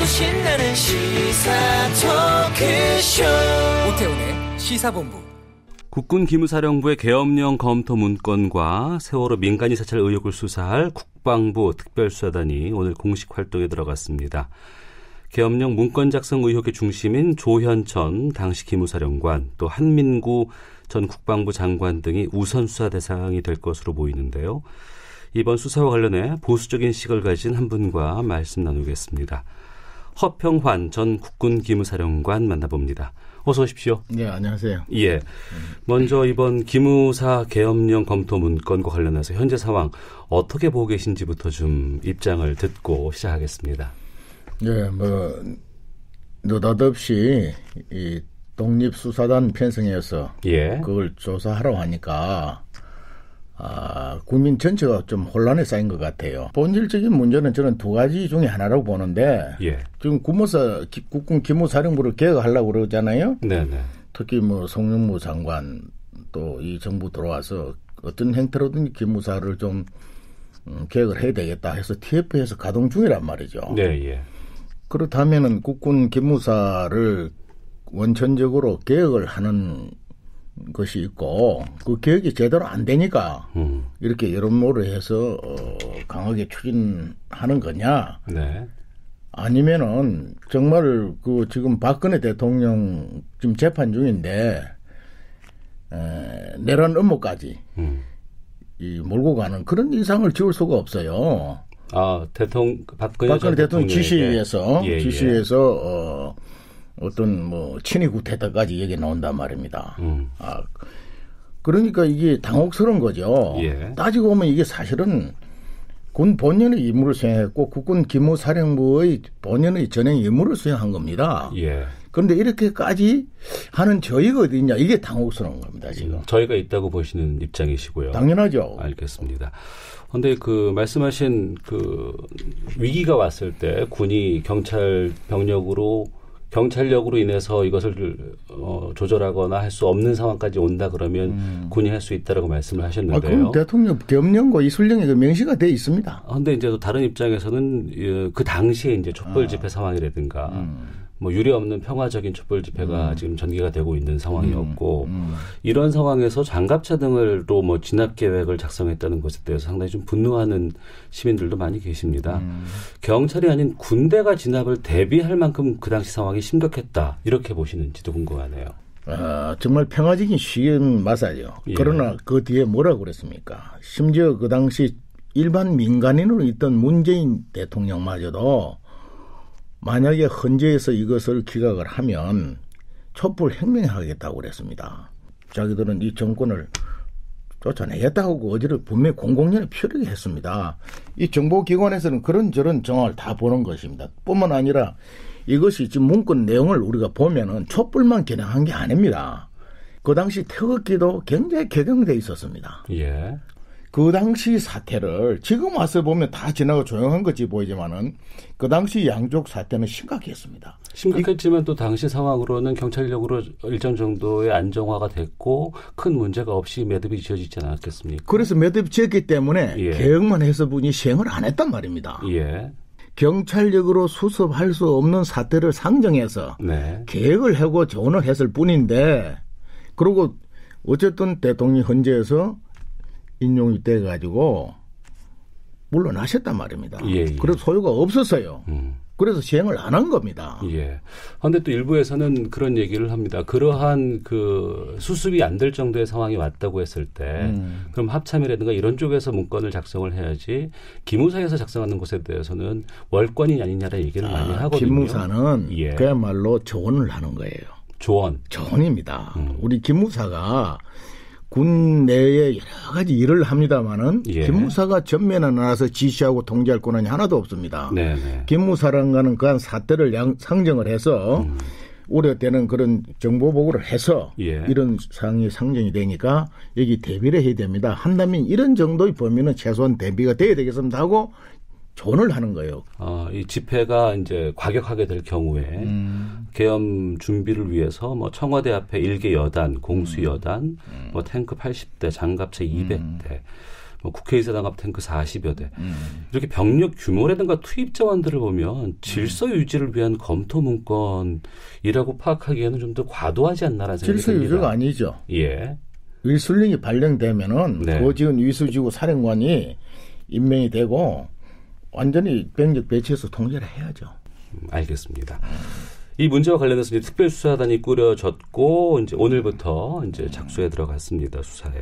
신나는 시사 토크쇼 오태훈의 시사본부. 국군 기무사령부의 계엄령 검토 문건과 세월호 민간인 사찰 의혹을 수사할 국방부 특별수사단이 오늘 공식 활동에 들어갔습니다. 계엄령 문건 작성 의혹의 중심인 조현천 당시 기무사령관, 또 한민구 전 국방부 장관 등이 우선 수사 대상이 될 것으로 보이는데요. 이번 수사와 관련해 보수적인 시각을 가진 한 분과 말씀 나누겠습니다. 허평환 전 국군 기무사령관 만나봅니다. 어서 오십시오. 네, 안녕하세요. 예. 먼저 이번 기무사 계엄령 검토 문건과 관련해서 현재 상황 어떻게 보고 계신지부터 좀 입장을 듣고 시작하겠습니다. 네, 느닷없이 이 독립수사단 편성해서 그걸 조사하러 하니까 국민 전체가 좀 혼란에 쌓인 것 같아요. 본질적인 문제는 저는 두 가지 중에 하나라고 보는데 지금 국군 기무사령부를 개혁하려고 그러잖아요. 네네. 특히 송영무 장관 또 이 정부 들어와서 어떤 행태로든 기무사를 좀 개혁을 해야 되겠다 해서 TF에서 가동 중이란 말이죠. 네. 그렇다면은 국군 기무사를 원천적으로 개혁을 하는 것이 있고 그 개혁이 제대로 안 되니까 이렇게 여론몰이를 해서 강하게 추진하는 거냐? 네. 아니면은 정말 그 지금 박근혜 대통령 지금 재판 중인데 내란 음모까지 이 몰고 가는 그런 이상을 지울 수가 없어요. 박근혜 대통령 지시에서 어떤 친위 구태타까지 얘기 나온단 말입니다. 그러니까 이게 당혹스러운 거죠. 따지고 보면 이게 사실은 군 본연의 임무를 수행했고 국군 기무사령부의 본연의 전행 임무를 수행한 겁니다. 그런데 이렇게까지 하는 저희가 어디 있냐, 이게 당혹스러운 겁니다, 지금. 저희가 있다고 보시는 입장이시고요. 당연하죠. 알겠습니다. 그런데 그 말씀하신 그 위기가 왔을 때 군이 경찰력으로 인해서 이것을 조절하거나 할 수 없는 상황까지 온다 그러면 군이 할 수 있다라고 말씀을 하셨는데요. 그럼 대통령 계엄령과 이술령이 명시가 돼 있습니다. 그런데 이제 또 다른 입장에서는 그 당시에 이제 촛불 집회 상황이라든가 유례 없는 평화적인 촛불 집회가 지금 전개가 되고 있는 상황이었고 이런 상황에서 장갑차 등으로 진압 계획을 작성했다는 것에 대해서 상당히 좀 분노하는 시민들도 많이 계십니다. 경찰이 아닌 군대가 진압을 대비할 만큼 그 당시 상황이 심각했다, 이렇게 보시는지도 궁금하네요. 정말 평화적인 시기는 맞아요. 그러나 그 뒤에 뭐라고 그랬습니까? 심지어 그 당시 일반 민간인으로 있던 문재인 대통령마저도 만약에 헌재에서 이것을 기각을 하면 촛불 혁명하겠다고 그랬습니다. 자기들은 이 정권을 쫓아내겠다고 어제를 분명히 공공연히 표력을 했습니다. 이 정보기관에서는 그런저런 정황을 다 보는 것입니다. 뿐만 아니라 이것이 지금 문건 내용을 우리가 보면은 촛불만 겨냥한 게 아닙니다. 그 당시 태극기도 굉장히 격양돼 있었습니다. 그 당시 사태를 지금 와서 보면 다 지나고 조용한 것이 보이지만은 그 당시 양쪽 사태는 심각했습니다. 심각했지만 또 당시 상황으로는 경찰력으로 일정 정도의 안정화가 됐고 큰 문제가 없이 매듭이 지어지지 않았겠습니까? 그래서 매듭이 지었기 때문에 개혁만 해서 분이 시행을 안 했단 말입니다. 경찰력으로 수습할 수 없는 사태를 상정해서 계획을 하고 조언을 했을 뿐인데, 그리고 어쨌든 대통령이 헌재에서 인용이 돼가지고 물러나셨단 말입니다. 그래서 소요가 없었어요. 그래서 시행을 안 한 겁니다. 그런데 또 일부에서는 그런 얘기를 합니다. 그러한 그 수습이 안 될 정도의 상황이 왔다고 했을 때 그럼 합참이라든가 이런 쪽에서 문건을 작성을 해야지 기무사에서 작성하는 것에 대해서는 월권이 아니냐라는 얘기를 많이 하거든요. 기무사는 그야말로 조언을 하는 거예요. 조언입니다. 우리 기무사가 군 내에 여러 가지 일을 합니다마는 기무사가 전면에 나와서 지시하고 통제할 권한이 하나도 없습니다. 기무사랑과는 그한 사태를 상정을 해서 우려되는 그런 정보 보고를 해서 이런 상황이 상정이 되니까 여기 대비를 해야 됩니다. 한다면 이런 정도의 범위는 최소한 대비가 돼야 되겠습니다 하고 조언을 하는 거예요. 이 집회가 이제 과격하게 될 경우에 계엄 준비를 위해서 청와대 앞에 일개 여단, 공수 여단, 탱크 80대, 장갑차 200대, 뭐 국회의사당 앞 탱크 40여 대. 이렇게 병력 규모라든가 투입 자원들을 보면 질서 유지를 위한 검토 문건이라고 파악하기에는 좀 더 과도하지 않나라는 생각이 듭니다. 질서 유지가 아니죠. 예. 위술령이 발령되면은 네. 그 지은 위수지구 사령관이 임명이 되고 완전히 병력 배치해서 통제를 해야죠. 알겠습니다. 이 문제와 관련해서 이제 특별수사단이 꾸려졌고 이제 오늘부터 이제 작수에 들어갔습니다. 수사에.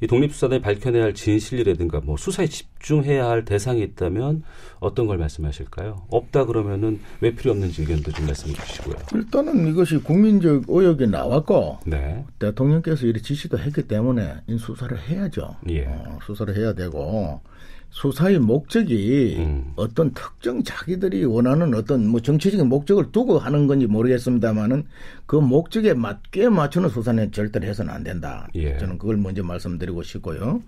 이 독립수사단이 밝혀내야 할 진실이라든가 뭐 수사에 집중해야 할 대상이 있다면 어떤 걸 말씀하실까요? 없다 그러면은 왜 필요 없는지 의견도 좀 말씀해 주시고요. 일단은 이것이 국민적 의혹이 나왔고 네. 대통령께서 이렇게 지시도 했기 때문에 수사를 해야죠. 예. 수사를 해야 되고 수사의 목적이 어떤 특정 자기들이 원하는 어떤 뭐 정치적인 목적을 두고 하는 건지 모르겠습니다만은 그 목적에 맞게 맞추는 수사는 절대로 해서는 안 된다. 예. 저는 그걸 먼저 말씀드리고 싶고요.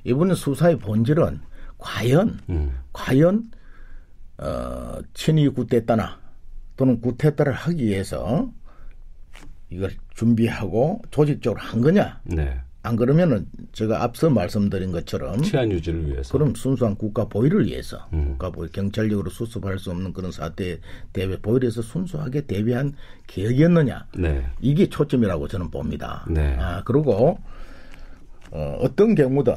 이번에 수사의 본질은 과연 친위 구태타나 또는 구태타를 하기 위해서 이걸 준비하고 조직적으로 한 거냐? 네. 안 그러면은 제가 앞서 말씀드린 것처럼 치안 유지를 위해서 그럼 순수한 국가 보위를 위해서 국가 보위 경찰력으로 수습할 수 없는 그런 사태에 대비 보위를 해서 순수하게 대비한 계획이었느냐 네. 이게 초점이라고 저는 봅니다. 네. 그리고 어떤 경우든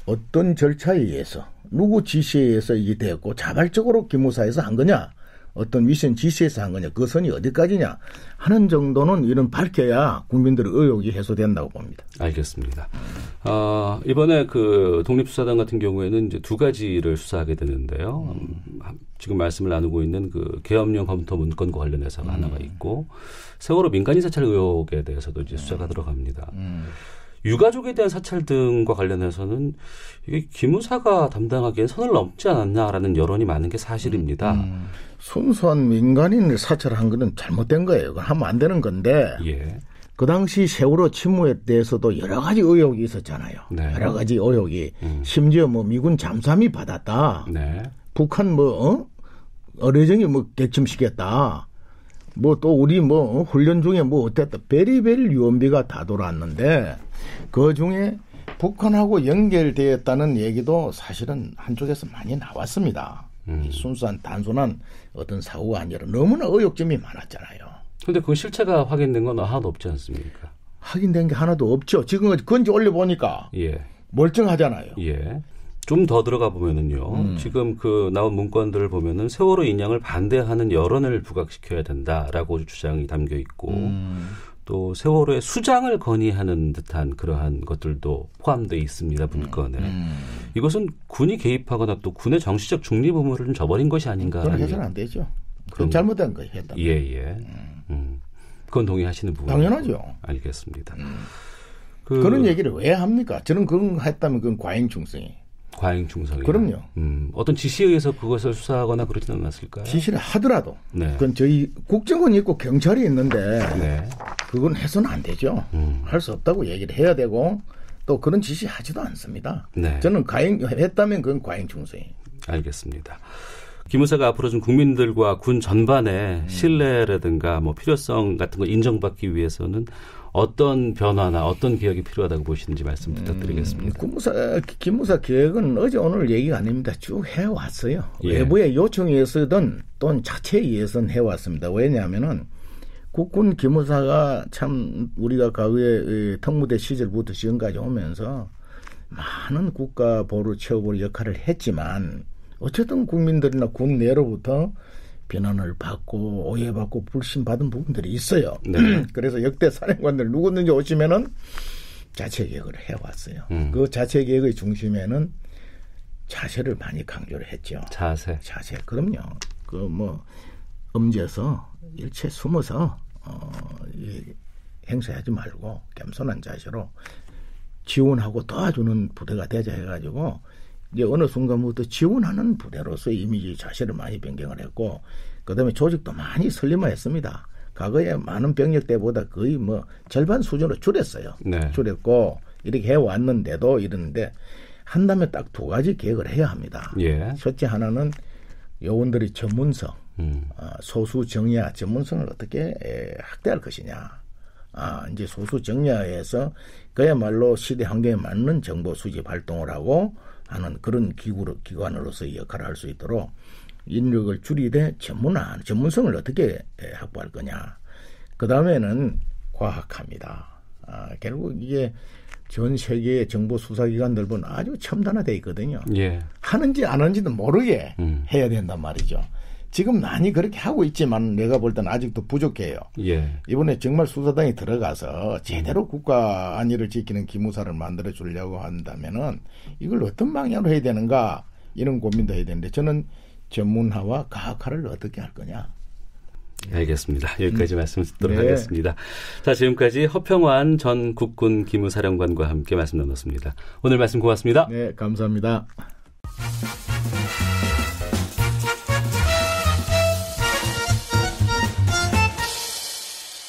어떤 절차에 의해서 누구 지시에 의해서 이게 되었고 자발적으로 기무사에서 한 거냐 어떤 위선 지시에서 한 거냐 그 선이 어디까지냐 하는 정도는 이런 밝혀야 국민들의 의혹이 해소된다고 봅니다. 알겠습니다. 이번에 그 독립수사단 같은 경우에는 이제 두 가지를 수사하게 되는데요. 지금 말씀을 나누고 있는 그 계엄령 검토 문건과 관련해서가 하나가 있고 세월호 민간인 사찰 의혹에 대해서도 이제 수사가 들어갑니다. 유가족에 대한 사찰 등과 관련해서는 이게 기무사가 담당하기엔 선을 넘지 않았나라는 여론이 많은 게 사실입니다. 순수한 민간인을 사찰한 거는 잘못된 거예요. 그건 하면 안 되는 건데 예. 그 당시 세월호 침무에 대해서도 여러 가지 의혹이 있었잖아요. 네. 여러 가지 의혹이 심지어 뭐 미군 잠수함이 받았다. 네. 북한 어뢰정이 객침시켰다. 뭐 또 우리 훈련 중에 어땠다. 베리베리 유언비가 다 돌아왔는데 그 중에 북한하고 연결되었다는 얘기도 사실은 한쪽에서 많이 나왔습니다. 순수한 단순한 어떤 사고가 아니라 너무나 의혹점이 많았잖아요. 그런데 그 실체가 확인된 건 하나도 없지 않습니까? 확인된 게 하나도 없죠. 지금 건지 올려보니까 예. 멀쩡하잖아요. 예. 좀 더 들어가 보면은요. 지금 그 나온 문건들을 보면은 세월호 인양을 반대하는 여론을 부각시켜야 된다라고 주장이 담겨 있고 또 세월호의 수장을 건의하는 듯한 그러한 것들도 포함되어 있습니다. 문건에. 이것은 군이 개입하거나 또 군의 정치적 중립 의무를 좀 저버린 것이 아닌가. 그건 해서는 안 되죠. 그건 잘못된 거예요. 했다. 예. 그건 동의하시는 부분. 당연하죠. 알겠습니다. 그런 얘기를 왜 합니까? 저는 그건 했다면 그건 과잉충성이. 과잉충성이요. 그럼요. 어떤 지시에 의해서 그것을 수사하거나 그러지는 않았을까요? 지시를 하더라도 네. 그건 저희 국정원이 있고 경찰이 있는데 네. 그건 해서는 안 되죠. 할 수 없다고 얘기를 해야 되고 또 그런 지시 하지도 않습니다. 네. 저는 했다면 그건 과잉충성이. 알겠습니다. 기무사가 앞으로 좀 국민들과 군 전반의 신뢰라든가 뭐 필요성 같은 걸 인정받기 위해서는 어떤 변화나 어떤 개혁이 필요하다고 보시는지 말씀 부탁드리겠습니다. 기무사 개혁은 어제 오늘 얘기가 아닙니다. 쭉 해왔어요. 예. 외부의 요청에 의해서든 또는 자체에 의해서는 해왔습니다. 왜냐하면은 국군 기무사가 참 우리가 과거에 특무대 시절부터 지금까지 오면서 많은 국가 보루 채워볼 역할을 했지만 어쨌든 국민들이나 군 내로부터 비난을 받고 오해받고 불신받은 부분들이 있어요. 네. 그래서 역대 사령관들 누구든지 오시면은 자체 개혁을 해왔어요. 그 자체 개혁의 중심에는 자세를 많이 강조를 했죠. 자세. 그럼요. 음지에서 일체 숨어서 행사하지 말고 겸손한 자세로 지원하고 도와주는 부대가 되자 해가지고 이제 어느 순간부터 지원하는 부대로서 이미지 자세를 많이 변경을 했고 그다음에 조직도 많이 슬림화했습니다. 과거에 많은 병력대보다 거의 절반 수준으로 줄였어요. 네. 줄였고 이렇게 해왔는데도 이러는데 한다면 딱 두 가지 계획을 해야 합니다. 예. 첫째 하나는 요원들의 전문성, 소수 정예와 전문성을 어떻게 확대할 것이냐. 이제 소수 정리해서 그야말로 시대 환경에 맞는 정보 수집 활동을 하고 하는 그런 기관으로서 역할을 할 수 있도록 인력을 줄이되 전문성을 어떻게 확보할 거냐. 그 다음에는 과학합니다. 결국 이게 전 세계의 정보 수사기관들 보면 아주 첨단화되어 있거든요. 예. 하는지 안 하는지도 모르게 해야 된단 말이죠. 지금 많이 그렇게 하고 있지만 내가 볼 때는 아직도 부족해요. 예. 이번에 정말 수사단이 들어가서 제대로 국가 안위를 지키는 기무사를 만들어 주려고 한다면은 이걸 어떤 방향으로 해야 되는가 이런 고민도 해야 되는데 저는 전문화와 과학화를 어떻게 할 거냐. 알겠습니다. 여기까지 말씀 듣도록 하겠습니다. 자, 지금까지 허평환 전 국군 기무사령관과 함께 말씀 나눴습니다. 오늘 말씀 고맙습니다. 네, 감사합니다.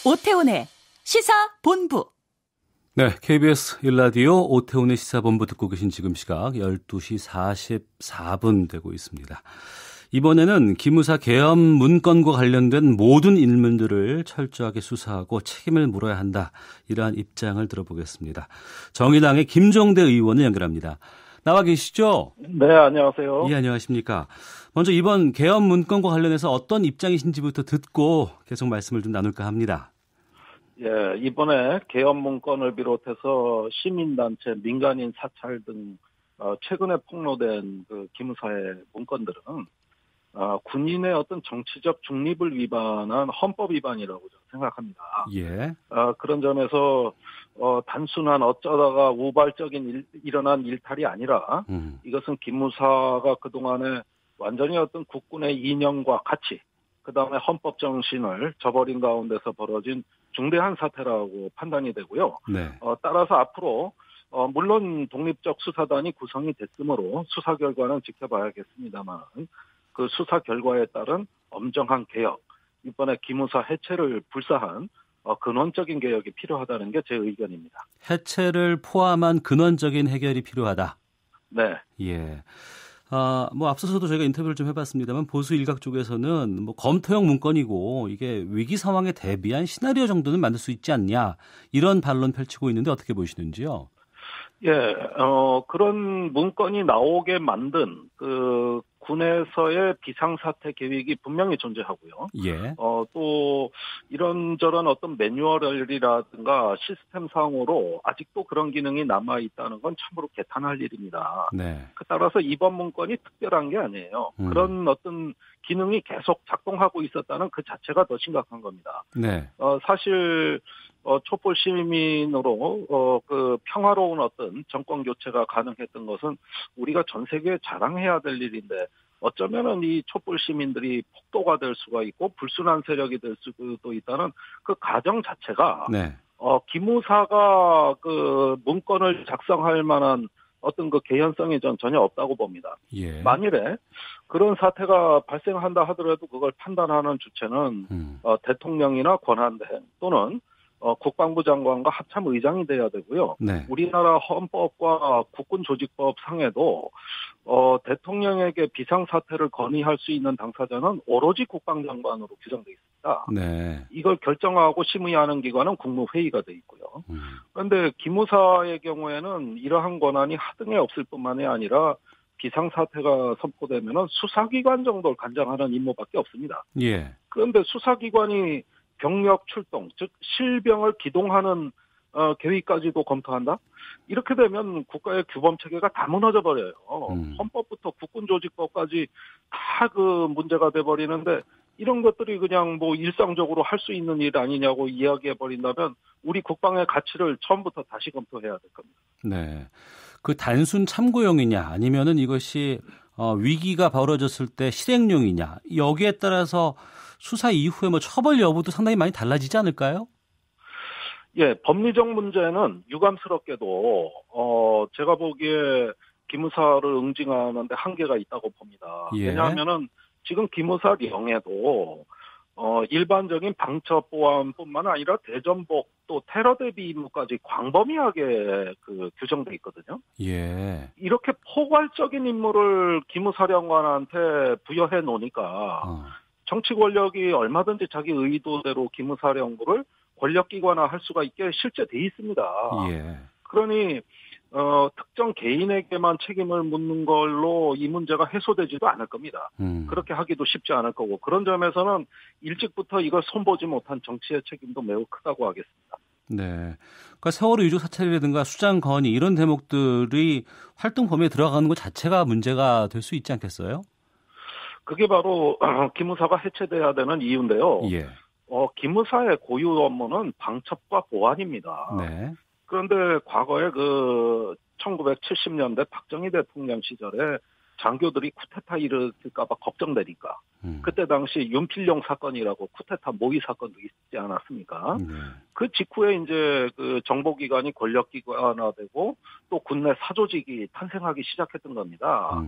오태훈의 시사본부. 네, KBS 1라디오 오태훈의 시사본부 듣고 계신 지금 시각 12시 44분 되고 있습니다. 이번에는 기무사 계엄 문건과 관련된 모든 인물들을 철저하게 수사하고 책임을 물어야 한다. 이러한 입장을 들어보겠습니다. 정의당의 김종대 의원을 연결합니다. 나와 계시죠? 네, 안녕하세요. 예, 안녕하십니까. 먼저 이번 계엄 문건과 관련해서 어떤 입장이신지부터 듣고 계속 말씀을 좀 나눌까 합니다. 예, 이번에 계엄 문건을 비롯해서 시민단체, 민간인 사찰 등 최근에 폭로된 그 기무사의 문건들은 군인의 어떤 정치적 중립을 위반한 헌법 위반이라고 저는 생각합니다. 예. 그런 점에서 단순한 어쩌다가 우발적인 일어난 일탈이 아니라 이것은 기무사가 그동안에 완전히 어떤 국군의 이념과 가치, 그다음에 헌법 정신을 저버린 가운데서 벌어진 중대한 사태라고 판단이 되고요. 네. 따라서 앞으로 물론 독립적 수사단이 구성이 됐으므로 수사 결과는 지켜봐야겠습니다만 그 수사 결과에 따른 엄정한 개혁, 이번에 기무사 해체를 불사한 근원적인 개혁이 필요하다는 게 제 의견입니다. 해체를 포함한 근원적인 해결이 필요하다. 네. 예. 앞서서도 저희가 인터뷰를 좀 해봤습니다만 보수 일각 쪽에서는 검토형 문건이고 이게 위기 상황에 대비한 시나리오 정도는 만들 수 있지 않냐 이런 반론 펼치고 있는데 어떻게 보시는지요? 예, 그런 문건이 나오게 만든 그 군에서의 비상사태 계획이 분명히 존재하고요. 예. 또 이런저런 어떤 매뉴얼이라든가 시스템상으로 아직도 그런 기능이 남아 있다는 건 참으로 개탄할 일입니다. 네. 따라서 이번 문건이 특별한 게 아니에요. 그런 어떤 기능이 계속 작동하고 있었다는 그 자체가 더 심각한 겁니다. 네. 사실 촛불 시민으로 그 평화로운 어떤 정권 교체가 가능했던 것은 우리가 전 세계에 자랑해야 될 일인데 어쩌면은 이 촛불 시민들이 폭도가 될 수가 있고 불순한 세력이 될 수도 있다는 그 가정 자체가 네. 기무사가 그 문건을 작성할 만한 어떤 그 개연성이 전 전혀 없다고 봅니다. 예. 만일에 그런 사태가 발생한다 하더라도 그걸 판단하는 주체는 대통령이나 권한대행 또는 국방부 장관과 합참 의장이 돼야 되고요. 네. 우리나라 헌법과 국군조직법 상에도 대통령에게 비상사태를 건의할 수 있는 당사자는 오로지 국방장관으로 규정되어 있습니다. 네. 이걸 결정하고 심의하는 기관은 국무회의가 돼 있고요. 그런데 기무사의 경우에는 이러한 권한이 하등에 없을 뿐만이 아니라 비상사태가 선포되면 수사기관 정도를 관장하는 임무밖에 없습니다. 예. 그런데 수사기관이 병력 출동, 즉 실병을 기동하는 계획까지도 검토한다? 이렇게 되면 국가의 규범체계가 다 무너져 버려요. 헌법부터 국군조직법까지 다 그 문제가 돼버리는데 이런 것들이 그냥 일상적으로 할 수 있는 일 아니냐고 이야기해 버린다면 우리 국방의 가치를 처음부터 다시 검토해야 될 겁니다. 네, 그 단순 참고용이냐 아니면은 이것이 위기가 벌어졌을 때 실행용이냐 여기에 따라서 수사 이후에 처벌 여부도 상당히 많이 달라지지 않을까요? 예, 법리적 문제는 유감스럽게도 제가 보기에 기무사를 응징하는데 한계가 있다고 봅니다. 예. 왜냐하면은 지금 기무사령에도 일반적인 방첩보안뿐만 아니라 대전복 또 테러 대비 임무까지 광범위하게 그 규정돼 있거든요. 예. 이렇게 포괄적인 임무를 기무사령관한테 부여해 놓으니까 정치 권력이 얼마든지 자기 의도대로 기무사령부를 권력기관화할 수가 있게 실제 돼 있습니다. 예. 그러니 특정 개인에게만 책임을 묻는 걸로 이 문제가 해소되지도 않을 겁니다. 그렇게 하기도 쉽지 않을 거고 그런 점에서는 일찍부터 이걸 손보지 못한 정치의 책임도 매우 크다고 하겠습니다. 네, 그러니까 세월호 유족 사찰이라든가 수장 건의 이런 대목들이 활동 범위에 들어가는 것 자체가 문제가 될 수 있지 않겠어요? 그게 바로 기무사가 해체돼야 되는 이유인데요. 예. 기무사의 고유 업무는 방첩과 보안입니다. 네. 그런데 과거에 1970년대 박정희 대통령 시절에 장교들이 쿠데타 일으킬까봐 걱정되니까 그때 당시 윤필용 사건이라고 쿠데타 모의 사건도 있지 않았습니까? 그 직후에 이제 그 정보기관이 권력기관화되고 또 군내 사조직이 탄생하기 시작했던 겁니다.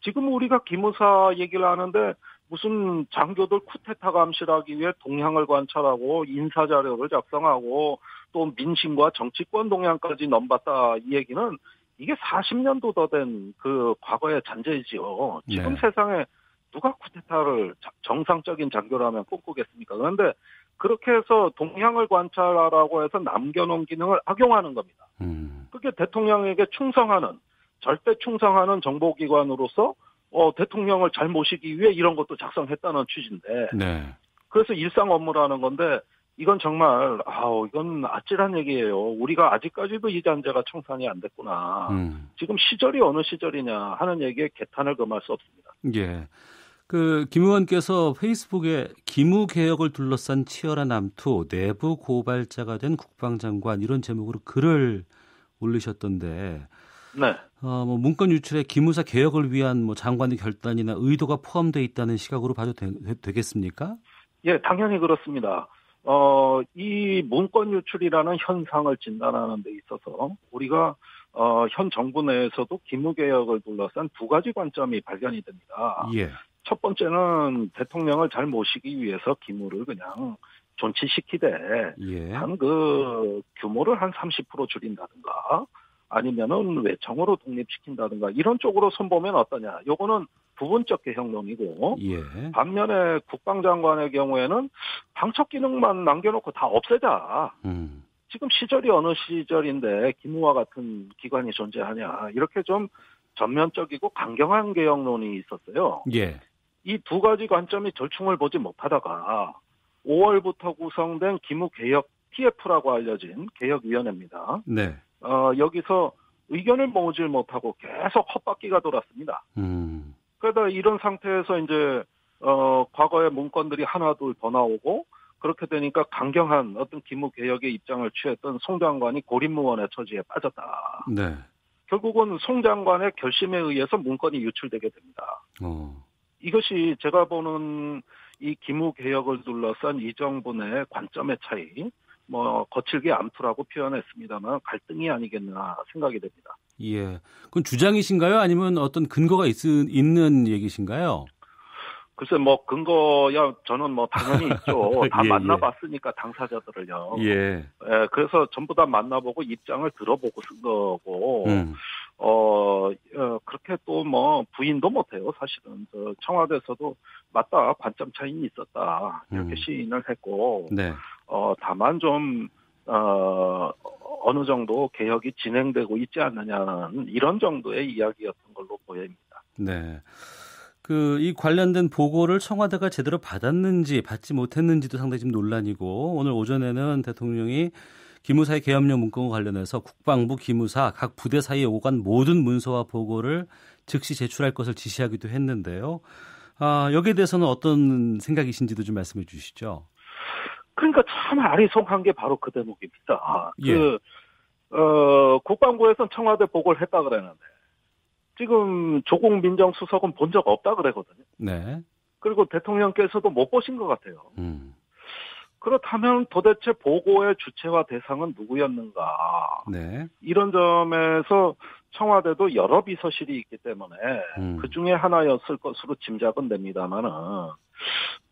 지금 우리가 기무사 얘기를 하는데 무슨 장교들 쿠데타 감시하기 위해 동향을 관찰하고 인사자료를 작성하고 또 민심과 정치권 동향까지 넘봤다 이 얘기는 이게 40년도 더 된 그 과거의 잔재이지요. 지금 네. 세상에 누가 쿠데타를 정상적인 장교라면 꿈꾸겠습니까? 그런데 그렇게 해서 동향을 관찰하라고 해서 남겨놓은 기능을 악용하는 겁니다. 그게 대통령에게 절대 충성하는 정보기관으로서 대통령을 잘 모시기 위해 이런 것도 작성했다는 취지인데 네. 그래서 일상 업무라는 건데 이건 정말 이건 아찔한 얘기예요. 우리가 아직까지도 이 잔재가 청산이 안 됐구나. 지금 시절이 어느 시절이냐 하는 얘기에 개탄을 금할 수 없습니다. 예. 김 의원께서 페이스북에 기무 개혁을 둘러싼 치열한 남투, 내부 고발자가 된 국방장관 이런 제목으로 글을 올리셨던데 네. 문건 유출에 기무사 개혁을 위한 장관의 결단이나 의도가 포함되어 있다는 시각으로 봐도 되겠습니까? 예, 당연히 그렇습니다. 이 문건 유출이라는 현상을 진단하는 데 있어서 우리가 현 정부 내에서도 기무 개혁을 둘러싼 두 가지 관점이 발견이 됩니다. 예. 첫 번째는 대통령을 잘 모시기 위해서 기무를 그냥 존치시키되 예. 한 규모를 한 30% 줄인다든가 아니면은 외청으로 독립시킨다든가 이런 쪽으로 손보면 어떠냐. 요거는 부분적 개혁론이고 예. 반면에 국방장관의 경우에는 방첩 기능만 남겨놓고 다 없애자. 지금 시절이 어느 시절인데 기무와 같은 기관이 존재하냐. 이렇게 좀 전면적이고 강경한 개혁론이 있었어요. 예. 이 두 가지 관점이 절충을 보지 못하다가 5월부터 구성된 기무개혁 TF라고 알려진 개혁위원회입니다. 네. 여기서 의견을 모으질 못하고 계속 헛바퀴가 돌았습니다. 그러다 이런 상태에서 이제 과거의 문건들이 하나둘 더 나오고 그렇게 되니까 강경한 어떤 기무개혁의 입장을 취했던 송 장관이 고립무원의 처지에 빠졌다. 네. 결국은 송 장관의 결심에 의해서 문건이 유출되게 됩니다. 이것이 제가 보는 이 기무개혁을 둘러싼 이 정부 내 관점의 차이, 거칠게 암투라고 표현했습니다만 갈등이 아니겠나 생각이 됩니다. 예. 그건 주장이신가요? 아니면 어떤 근거가 있는 얘기신가요? 글쎄, 근거야, 저는 당연히 있죠. 다 예, 만나봤으니까, 당사자들을요. 예. 그래서 전부 다 만나보고 입장을 들어보고 쓴 거고, 그렇게 또 부인도 못해요, 사실은. 청와대에서도 맞다, 관점 차이는 있었다. 이렇게 시인을 했고, 네. 다만 좀, 어느 정도 개혁이 진행되고 있지 않느냐는 이런 정도의 이야기였던 걸로 보입니다. 네. 이 관련된 보고를 청와대가 제대로 받았는지 받지 못했는지도 상당히 좀 논란이고 오늘 오전에는 대통령이 기무사의 계엄령 문건과 관련해서 국방부, 기무사, 각 부대 사이에 오간 모든 문서와 보고를 즉시 제출할 것을 지시하기도 했는데요. 여기에 대해서는 어떤 생각이신지도 좀 말씀해 주시죠. 그러니까 참 아리송한 게 바로 그 대목입니다. 예. 국방부에서는 청와대 보고를 했다 그랬는데 지금 조국 민정수석은 본 적 없다 그러거든요. 네. 그리고 대통령께서도 못 보신 것 같아요. 그렇다면 도대체 보고의 주체와 대상은 누구였는가. 네. 이런 점에서 청와대도 여러 비서실이 있기 때문에 그중에 하나였을 것으로 짐작은 됩니다만은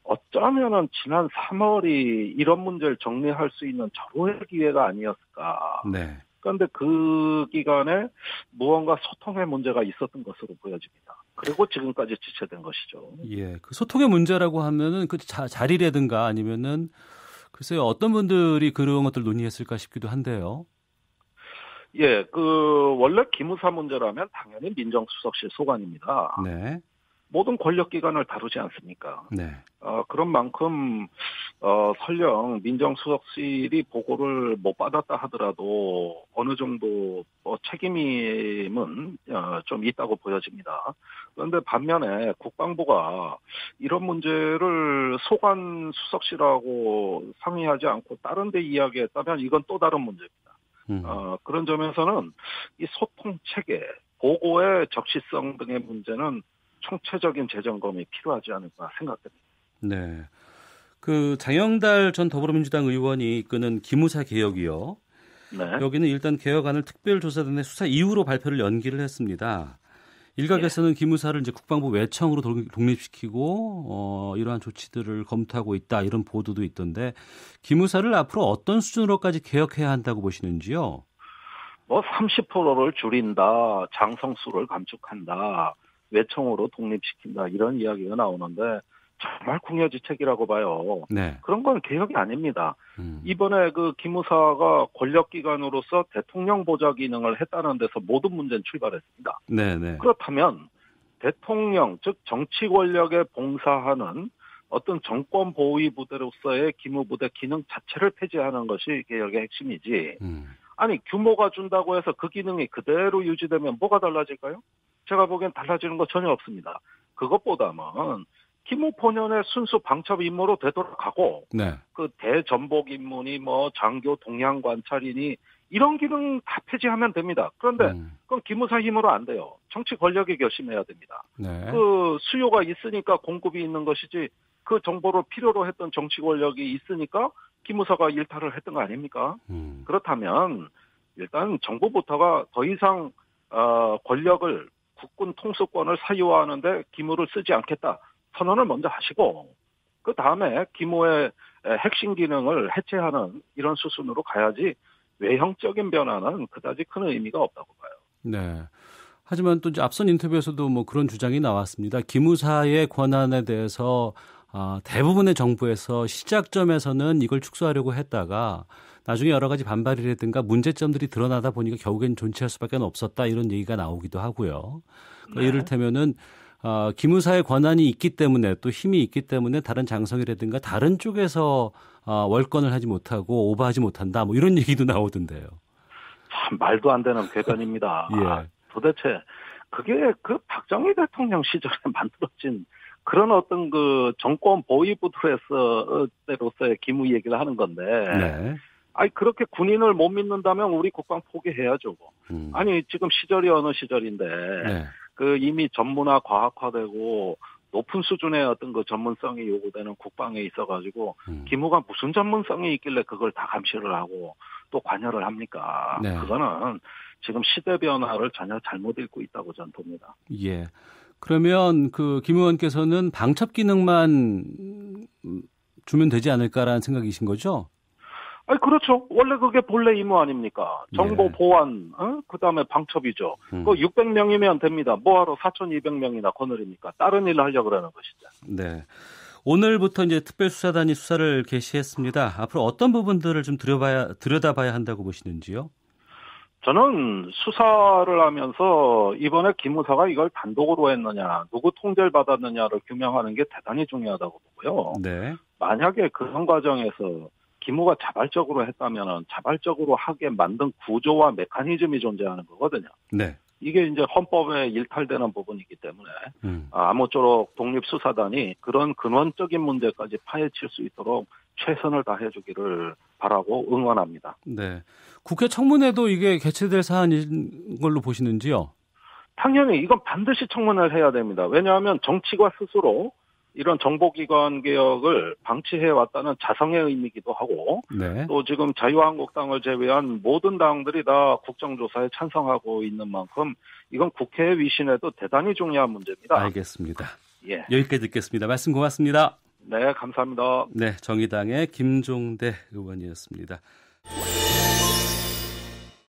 어쩌면은 지난 3월이 이런 문제를 정리할 수 있는 절호의 기회가 아니었을까. 네. 그런데 그 기간에 무언가 소통의 문제가 있었던 것으로 보여집니다. 그리고 지금까지 지체된 것이죠. 예, 그 소통의 문제라고 하면은 그 자리라든가 아니면은 글쎄요, 어떤 분들이 그런 것들 논의했을까 싶기도 한데요. 예, 원래 기무사 문제라면 당연히 민정수석실 소관입니다. 네. 모든 권력기관을 다루지 않습니까? 네. 그런 만큼, 설령 민정수석실이 보고를 못 받았다 하더라도 어느 정도 책임임은 좀 있다고 보여집니다. 그런데 반면에 국방부가 이런 문제를 소관 수석실하고 상의하지 않고 다른 데 이야기했다면 이건 또 다른 문제입니다. 그런 점에서는 이 소통 체계, 보고의 적시성 등의 문제는 총체적인 재점검이 필요하지 않을까 생각됩니다. 네. 장영달 전 더불어민주당 의원이 이끄는 기무사 개혁이요. 네. 여기는 일단 개혁안을 특별조사단의 수사 이후로 발표를 연기를 했습니다. 일각에서는 기무사를 이제 국방부 외청으로 독립시키고 이러한 조치들을 검토하고 있다 이런 보도도 있던데 기무사를 앞으로 어떤 수준으로까지 개혁해야 한다고 보시는지요? 30%를 줄인다, 장성수를 감축한다. 외청으로 독립시킨다 이런 이야기가 나오는데 정말 궁여지책이라고 봐요. 네. 그런 건 개혁이 아닙니다. 이번에 기무사가 권력기관으로서 대통령 보좌 기능을 했다는 데서 모든 문제는 출발했습니다. 네네. 그렇다면 대통령 즉 정치 권력에 봉사하는 어떤 정권 보위 부대로서의 기무부대 기능 자체를 폐지하는 것이 개혁의 핵심이지. 아니 규모가 준다고 해서 그 기능이 그대로 유지되면 뭐가 달라질까요? 제가 보기엔 달라지는 거 전혀 없습니다. 그것보다는 기무포년의 순수 방첩 임무로 되돌아가고 네. 대전복 임무니 장교 동향 관찰이니 이런 기능 다 폐지하면 됩니다. 그런데 그건 기무사 힘으로 안 돼요. 정치 권력이 결심해야 됩니다. 네. 수요가 있으니까 공급이 있는 것이지 그 정보를 필요로 했던 정치 권력이 있으니까 기무사가 일탈을 했던 거 아닙니까? 그렇다면 일단 정부부터가 더 이상 권력을 국군 통수권을 사유화하는데 기무를 쓰지 않겠다 선언을 먼저 하시고 그 다음에 기무의 핵심 기능을 해체하는 이런 수순으로 가야지 외형적인 변화는 그다지 큰 의미가 없다고 봐요. 네. 하지만 또 이제 앞선 인터뷰에서도 그런 주장이 나왔습니다. 기무사의 권한에 대해서 대부분의 정부에서 시작점에서는 이걸 축소하려고 했다가 나중에 여러 가지 반발이라든가 문제점들이 드러나다 보니까 결국엔 존치할 수밖에 없었다 이런 얘기가 나오기도 하고요. 그러니까 네. 이를테면은 기무사의 권한이 있기 때문에 또 힘이 있기 때문에 다른 장성이라든가 다른 쪽에서 월권을 하지 못하고 오버하지 못한다 이런 얘기도 나오던데요. 참 말도 안 되는 궤변입니다. 예. 도대체 그게 박정희 대통령 시절에 만들어진 그런 어떤 정권 보위부대로서의 기무 얘기를 하는 건데. 네. 그렇게 군인을 못 믿는다면 우리 국방 포기해야죠. 아니, 지금 시절이 어느 시절인데, 네. 이미 전문화 과학화되고 높은 수준의 어떤 전문성이 요구되는 국방에 있어가지고, 기무가 무슨 전문성이 있길래 그걸 다 감시를 하고 또 관여를 합니까? 네. 그거는 지금 시대 변화를 전혀 잘못 읽고 있다고 저는 봅니다. 예. 그러면 김 의원께서는 방첩 기능만 주면 되지 않을까라는 생각이신 거죠? 그렇죠. 원래 그게 본래 임무 아닙니까? 정보 네. 보안, 그 다음에 방첩이죠. 600명이면 됩니다. 뭐하러 4,200명이나 거느립니까? 다른 일을 하려고 그러는 것이죠. 네. 오늘부터 이제 특별수사단이 수사를 개시했습니다. 앞으로 어떤 부분들을 좀 들여다봐야 한다고 보시는지요? 저는 수사를 하면서 이번에 기무사가 이걸 단독으로 했느냐, 누구 통제를 받았느냐를 규명하는 게 대단히 중요하다고 보고요. 네. 만약에 그런 과정에서 기무가 자발적으로 했다면 자발적으로 하게 만든 구조와 메커니즘이 존재하는 거거든요. 네. 이게 이제 헌법에 일탈되는 부분이기 때문에 아무쪼록 독립수사단이 그런 근원적인 문제까지 파헤칠 수 있도록 최선을 다해주기를 바라고 응원합니다. 네. 국회 청문회도 이게 개최될 사안인 걸로 보시는지요? 당연히 이건 반드시 청문회를 해야 됩니다. 왜냐하면 정치가 스스로 이런 정보기관 개혁을 방치해왔다는 자성의 의미이기도 하고 네. 또 지금 자유한국당을 제외한 모든 당들이 다 국정조사에 찬성하고 있는 만큼 이건 국회의 위신에도 대단히 중요한 문제입니다. 알겠습니다. 예. 여기까지 듣겠습니다. 말씀 고맙습니다. 네, 감사합니다. 네, 정의당의 김종대 의원이었습니다.